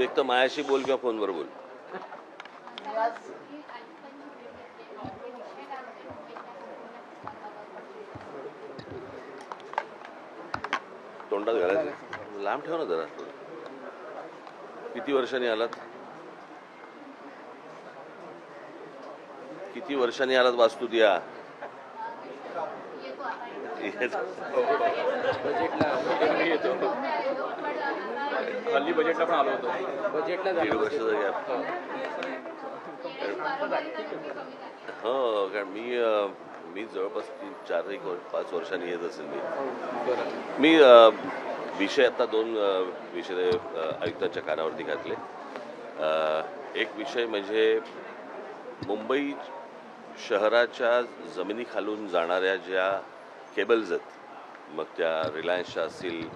एक तर मायाशी बोल किंवा फोनवर बोल. तोंडात घालायचं लांब ठेव ना जरा. किती वर्षांनी आलात? किती वर्षांनी आलात वास्तूत या? हल्ली बजेटला पण आलो होतो. बजेटला 1.5 वर्षाचा गॅप. हो, कारण मी जवळपास 3-4-5 वर्षांनी येत असेल. मी विषय आता 2 विषय आयुक्तांच्या कानावरती घातले. एक विषय म्हणजे मुंबई शहराच्या जमिनीखालून जाणाऱ्या ज्या केबल्स आहेत, मग त्या रिलायन्सच्या असतील,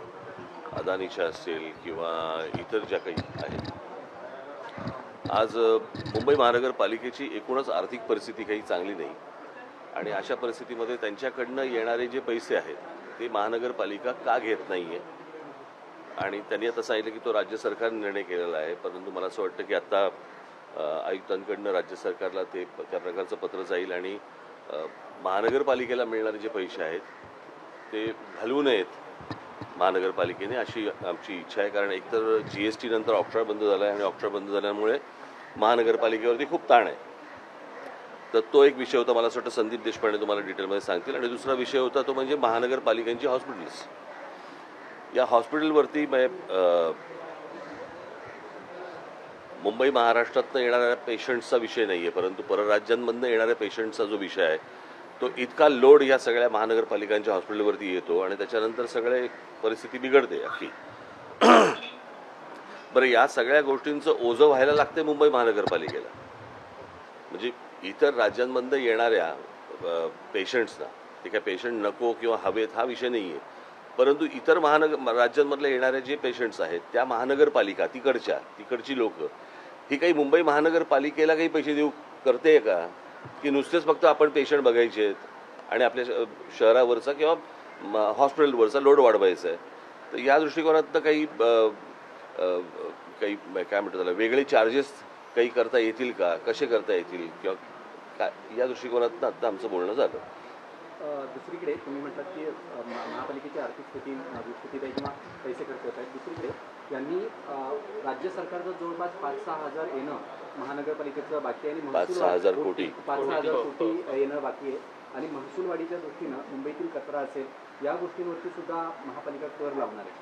अदानीच्या असतील किंवा इतर ज्या काही आहेत. आज मुंबई महानगरपालिकेची एकूणच आर्थिक परिस्थिती काही चांगली नाही आणि अशा परिस्थितीमध्ये त्यांच्याकडनं येणारे जे पैसे आहेत ते महानगरपालिका का घेत नाही आहे. आणि त्यांनी आता सांगितलं की तो राज्य सरकारने निर्णय केलेला आहे, परंतु मला असं वाटतं की आत्ता आयुक्तांकडनं राज्य सरकारला त्या प्रकारचं पत्र जाईल आणि महानगरपालिकेला मिळणारे जे पैसे आहेत ते घालवू नयेत महानगरपालिकेने, अशी आमची इच्छा आहे. कारण एकतर GST नंतर ऑप्शॉर बंद झाला आहे आणि ऑप्शॉर बंद झाल्यामुळे महानगरपालिकेवरती खूप ताण आहे. तर तो एक विषय होता. मला असं वाटतं संदीप देशपांडे तुम्हाला डिटेलमध्ये सांगतील. आणि दुसरा विषय होता तो म्हणजे महानगरपालिकांची हॉस्पिटल्स. या हॉस्पिटलवरती मुंबई महाराष्ट्रातनं येणाऱ्या पेशंट्सचा विषय नाही आहे, परंतु परराज्यांमधनं येणाऱ्या पेशंट्सचा जो विषय आहे तो इतका लोड या सगळ्या महानगरपालिकांच्या हॉस्पिटलवरती येतो आणि त्याच्यानंतर सगळे परिस्थिती बिघडते अख्खी. बरं, या सगळ्या गोष्टींचं ओझं व्हायला लागते मुंबई महानगरपालिकेला. म्हणजे इतर राज्यांमधनं येणाऱ्या पेशंट्सना, ते काय पेशंट नको किंवा हवेत हा विषय नाही आहे, परंतु इतर राज्यांमधले येणारे जे पेशंट्स आहेत त्या महानगरपालिका तिकडची लोक ही काही मुंबई महानगरपालिकेला काही पैसे देऊ करते का, की नुसतेच फक्त आपण पेशंट बघायचे आहेत आणि आपल्या शहरावरचा किंवा हॉस्पिटलवरचा लोड वाढवायचा आहे. तर या दृष्टिकोनातनं काही काय म्हणतात त्याला वेगळे चार्जेस काही करता येतील का, कसे करता येतील किंवा काय, या दृष्टिकोनातनं आता आमचं बोलणं झालं. दुसरीकडे तुम्ही म्हटलात की महापालिकेची आर्थिक स्थिती किंवा पैसे खर्च होत आहेत. दुसरीकडे यांनी राज्य सरकारचं जवळपास 5-6 हजार येणं महानगरपालिकेचं बाकी आहे आणि 5-6 हजार कोटी 5-6 हजार कोटी येणं बाकी आहे. आणि महसूल वाढीच्या दृष्टीनं मुंबईतील कचरा असेल या गोष्टींवरती सुद्धा महापालिका कर लावणार आहे.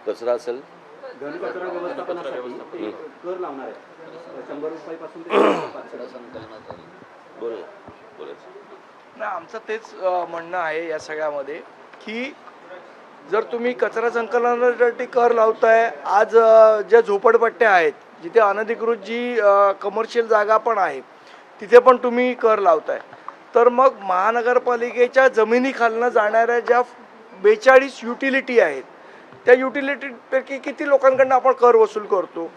कचरा असेल, घनकचरा व्यवस्थापनासाठी ते कर लावणार आहे. 100 रुपयापासून ते 500 संकलनात. बोलायचं नाही, आमचं तेच म्हणणं आहे या सगळ्यामध्ये की जर तुम्ही कचरा संकलनासाठी कर लावताय, आज ज्या झोपडपट्ट्या आहेत जिथे अनधिकृत जी कमर्शियल जागा पण आहे तिथे पण तुम्ही कर लावताय, तर मग महानगरपालिकेच्या जमिनीखालनं जाणाऱ्या ज्या 42 युटिलिटी आहेत त्या युटिलिटीपैकी किती लोकांकडनं आपण कर वसूल करतो.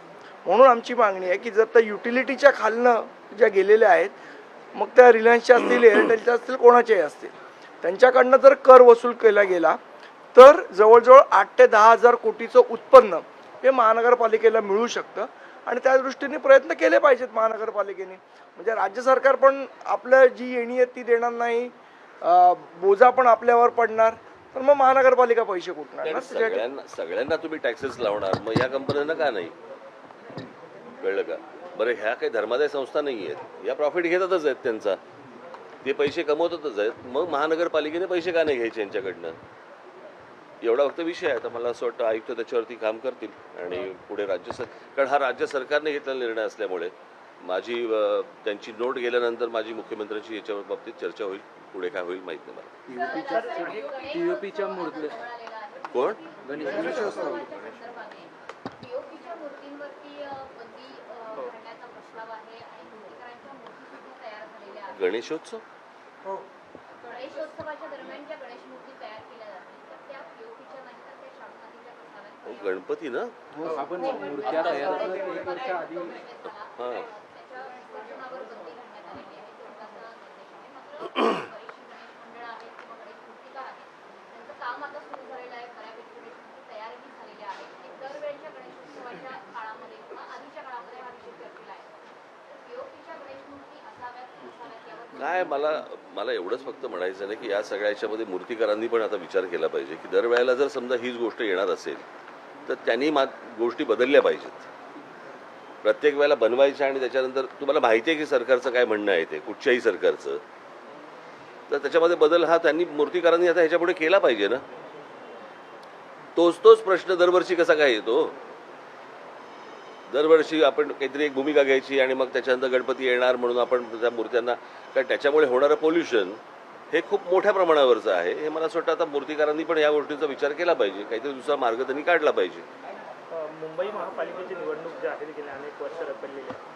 म्हणून आमची मागणी आहे की जर त्या युटिलिटीच्या खालनं ज्या गेलेल्या आहेत, मग त्या रिलायन्सच्या असतील, एअरटेलच्या असतील, कोणाच्याही असतील, त्यांच्याकडनं जर कर वसूल केला गेला तर जवळजवळ 8 ते 10 हजार कोटीचं उत्पन्न हे महानगरपालिकेला मिळू शकतं. आणि त्या दृष्टीने प्रयत्न केले पाहिजेत महानगरपालिकेने. म्हणजे राज्य सरकार पण आपल्या जी येणी आहे ती देणार नाही, बोजा पण आपल्यावर पडणार, तर मग महानगरपालिका पैसे कुठणार. सगळ्यांना तुम्ही टॅक्सेस लावणार, मग या कंपन्यांना का नाही, कळलं का? बरं, ह्या काही धर्मादाय संस्था नाही आहेत, या प्रॉफिट घेतातच आहेत त्यांचा, ते पैसे कमवतातच आहेत. मग महानगरपालिकेने पैसे का नाही घ्यायचे यांच्याकडनं, एवढा फक्त विषय आहे. तर मला असं वाटतं आयुक्त त्याच्यावरती काम करतील आणि पुढे कारण हा राज्य सरकारने घेतलेला निर्णय असल्यामुळे माझी त्यांची नोट गेल्यानंतर माझी मुख्यमंत्र्यांची याच्यावर बाबतीत चर्चा होईल. पुढे काय होईल माहित नाही मला. पीओपीच्या मूर्ती कोण गणेशोत्सव गणेशोत्सवाच्या दरम्यान ज्या गणेश मूर्ती तयार केल्या जातील तर त्या पीओपीच्या नाही तर त्या शाडूमातीच्या असाव्यात. गणपती ना, आपण मूर्त्या तयार करतो 1 वर्ष आधी. हां, त्याच्या विसर्जनावर बंदी घालण्यात आलेली आहे. सरकारचा निर्देश आहे. मात्र बरीचशी गणेश मंडळं आहेत किंवा गणेश मूर्तिकार आहेत, त्यांचं काम आता सुरू झालेलं आहे. बऱ्यापैकी गणेश मूर्ती तयारही झालेल्या आहेत. दरवेळेच्या गणेशोत्सवाच्या काय मला एवढंच फक्त म्हणायचं नाही की या सगळ्या याच्यामध्ये मूर्तिकारांनी पण आता विचार केला पाहिजे की दरवेळेला जर समजा हीच गोष्ट येणार असेल तर त्यांनी गोष्टी बदलल्या पाहिजेत. प्रत्येक वेळेला बनवायच्या आणि त्याच्यानंतर तुम्हाला माहिती आहे की सरकारचं काय म्हणणं आहे ते कुठच्याही सरकारचं, तर त्याच्यामध्ये बदल हा त्यांनी मूर्तिकारांनी आता ह्याच्यापुढे केला पाहिजे ना. तोच प्रश्न दरवर्षी कसा काय येतो. दरवर्षी आपण काहीतरी एक भूमिका घ्यायची आणि मग त्याच्यानंतर गणपती येणार म्हणून आपण त्या मूर्त्यांना, कारण त्याच्यामुळे होणारं पोल्युशन हे खूप मोठ्या प्रमाणावरचं आहे. हे मला असं वाटतं आता मूर्तिकारांनी पण या गोष्टीचा विचार केला पाहिजे, काहीतरी दुसरा मार्ग त्यांनी काढला पाहिजे. मुंबई महापालिकेची निवडणूक जी आहे ती गेल्या अनेक वर्ष रखडलेली आहे.